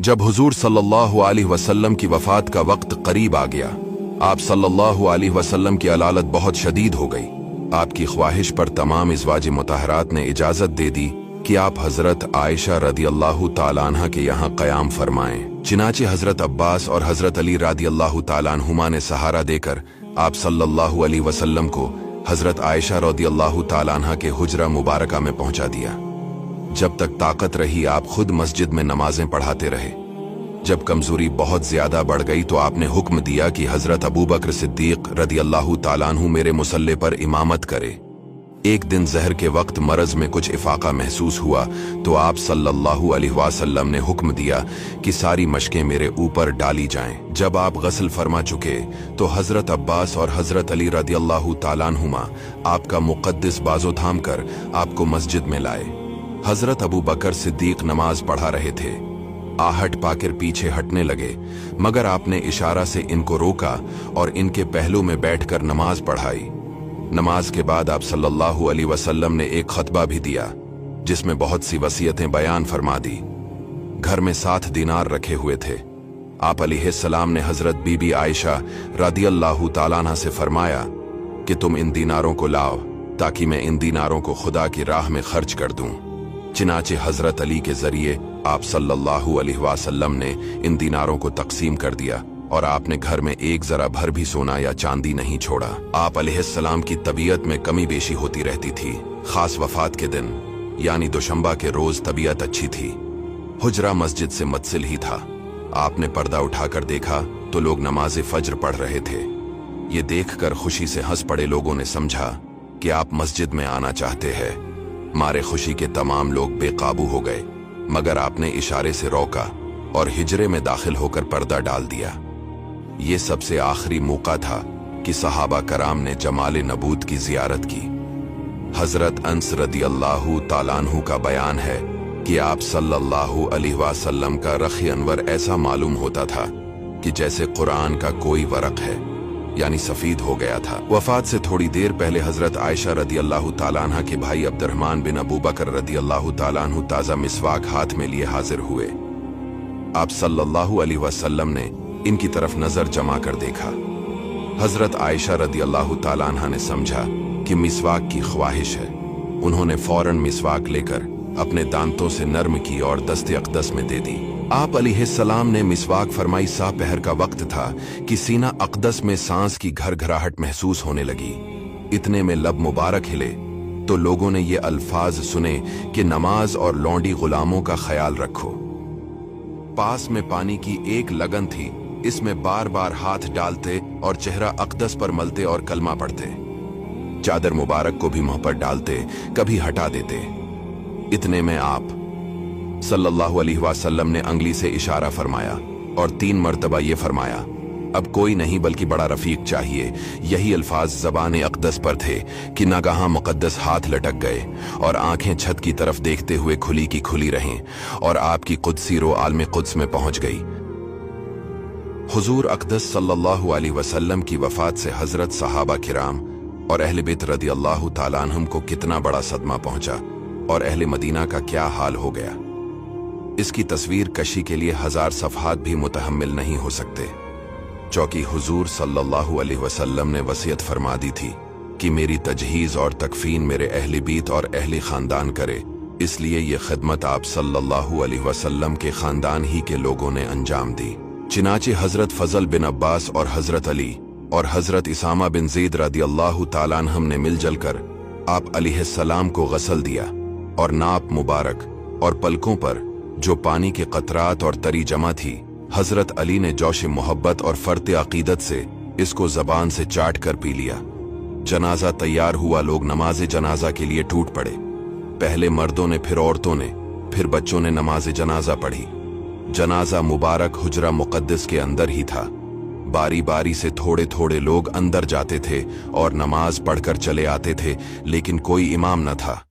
जब हुजूर सल्लल्लाहु अलैहि वसल्लम की वफात का वक्त करीब आ गया, आप सल्लल्लाहु अलैहि वसल्लम की अलालत बहुत शदीद हो गई। आपकी ख्वाहिश पर तमाम इज़वाज मुताहरात ने इजाज़त दे दी कि आप हज़रत आयशा रदियल्लाहु ताला अन्हा के यहाँ क़याम फरमाएं। चिनाचे हज़रत अब्बास और हज़रत अली रदियल्लाहु ताला अन्हुमा ने सहारा देकर आप सल्लल्लाहु अलैहि वसल्लम को हज़रत आयशा रदियल्लाहु ताला अन्हा के हुजरा मुबारका में पहुंचा दिया। जब तक ताकत रही आप खुद मस्जिद में नमाजें पढ़ाते रहे। जब कमजोरी बहुत ज्यादा बढ़ गई तो आपने हुक्म दिया कि हजरत अबू बकर सिद्दीक रदियल्लाहु ताला अन्हु मेरे मुसल्ले पर इमामत करे। एक दिन ज़हर के वक्त मरज में कुछ इफाका महसूस हुआ तो आप सल्लल्लाहु अलैहि वसल्लम ने हुक्म दिया कि सारी मशकें मेरे ऊपर डाली जाएं। जब आप गस्ल फरमा चुके तो हजरत अब्बास और हजरत अली रदियल्लाहु ताला अन्हुमा आपका मुक़द्दस बाजो थाम कर आपको मस्जिद में लाए। हजरत अबू बकर सिद्दीक नमाज पढ़ा रहे थे। आहट पाकर पीछे हटने लगे, मगर आपने इशारा से इनको रोका और इनके पहलू में बैठकर नमाज पढ़ाई। नमाज के बाद आप सल्लल्लाहु अलैहि वसल्लम ने एक खतबा भी दिया जिसमें बहुत सी वसीयतें बयान फरमा दी। घर में 7 दीनार रखे हुए थे। आप अलैहिस्सलाम ने हजरत बीबी आयशा रदियल्लाहु ताला अन्हा से फरमाया कि तुम इन दीनारों को लाओ ताकि मैं इन दीनारों को खुदा की राह में खर्च कर दूं। चिनाचे हजरत अली के जरिए आप सल्लल्लाहु अलैहि वसल्लम ने इन दीनारों को तकसीम कर दिया और आपने घर में एक जरा भर भी सोना या चांदी नहीं छोड़ा। आप अलैहिस्सलाम की तबीयत में कमी बेशी होती रहती थी। खास वफात के दिन यानी दोशंबा के रोज तबीयत अच्छी थी। हुजरा मस्जिद से मुत्सिल ही था। आपने पर्दा उठाकर देखा तो लोग नमाज फज्र पढ़ रहे थे। ये देखकर खुशी से हंस पड़े लोगों ने समझा कि आप मस्जिद में आना चाहते हैं। मारे खुशी के तमाम लोग बेकाबू हो गए, मगर आपने इशारे से रोका और हिजरे में दाखिल होकर पर्दा डाल दिया। ये सबसे आखिरी मौका था कि सहाबा कराम ने जमाल नबूत की जियारत की। हजरत अनस रदियल्लाहु ताला अन्हु का बयान है कि आप सल्लल्लाहु अलैहि वसल्लम का रख अनवर ऐसा मालूम होता था कि जैसे कुरान का कोई वरक है, यानी सफीद हो गया था। वफात से थोड़ी देर पहले हजरत आयशा रदियल्लाहु ताला अन्हा के भाई अब्दुर्रहमान बिन अबू बकर रदियल्लाहु ताला अन्हु ताज़ा मिसवाक हाथ में लिए हाजिर हुए। आप सल्लल्लाहु अलैहि वसल्लम ने इनकी तरफ नजर जमा कर देखा। हजरत आयशा रदियल्लाहु ताला अन्हा ने समझा कि मिसवाक की ख्वाहिश है। उन्होंने फौरन मिसवाक लेकर अपने दांतों से नर्म की और दस्ते अक़दस में दे दी। आप अलैहिस्सलाम ने मिसवाक फरमाई। सा पहर का वक्त था कि सीना अक़दस में सांस की घरघराहट महसूस होने लगी। इतने में लब मुबारक हिले तो लोगों ने ये अल्फाज सुने कि नमाज और लौंडी गुलामों का ख्याल रखो। पास में पानी की एक लगन थी, इसमें बार बार हाथ डालते और चेहरा अक़दस पर मलते और कलमा पढ़ते। चादर मुबारक को भी मुंह पर डालते, कभी हटा देते। इतने में आप सल्लल्लाहु अलैहि वसल्लम ने अंगली से इशारा फरमाया और 3 मरतबा ये फरमाया, अब कोई नहीं बल्कि बड़ा रफीक चाहिए। यही अल्फाज ज़बान अक़दस पर थे कि नागाहां मुक़द्दस हाथ लटक गए और आंखें छत की तरफ देखते हुए खुली की खुली रहें और आपकी कुदसी रो आलम कुद्स में पहुंच गई। हुजूर अक़दस सल्लल्लाहु अलैहि वसल्लम की वफात से हजरत सहाबा किराम और अहले बैत रदियल्लाहु ताला अन्हुम को कितना बड़ा सदमा पहुंचा और अहले मदीना का क्या हाल हो गया। इसकी तस्वीर कशी के लिए 1000 सफ़हात भी मुतहम्मिल नहीं हो सकते। चौंकि हुजूर सल्लल्लाहु अलैहि वसल्लम ने वसीयत फरमा दी थी कि मेरी तजहीज़ और तकफीन मेरे अहले बीत और अहले ख़ानदान करे, इसलिए ये खिदमत आप सल्लल्लाहु अलैहि वसल्लम के ख़ानदान ही के लोगों ने अंजाम दी। चिनाचे हज़रत फ़ज़ल बिन अब्बास और हज़रत अली और हज़रत इसामा बिन ज़ैद रदियल्लाहु ताला अन्हुम ने मिलजुल कर आप अलैहिस्सलाम को गसल दिया और नाप मुबारक और पलकों पर जो पानी के कतरात और तरी जमा थी, हजरत अली ने जोश मोहब्बत और फर्त अकीदत से इसको जबान से चाट कर पी लिया। जनाजा तैयार हुआ। लोग नमाज जनाजा के लिए टूट पड़े। पहले मर्दों ने, फिर औरतों ने, फिर बच्चों ने नमाज जनाजा पढ़ी। जनाजा मुबारक हुजरा मुक़द्दस के अंदर ही था। बारी बारी से थोड़े थोड़े लोग अंदर जाते थे और नमाज पढ़कर चले आते थे, लेकिन कोई इमाम न था।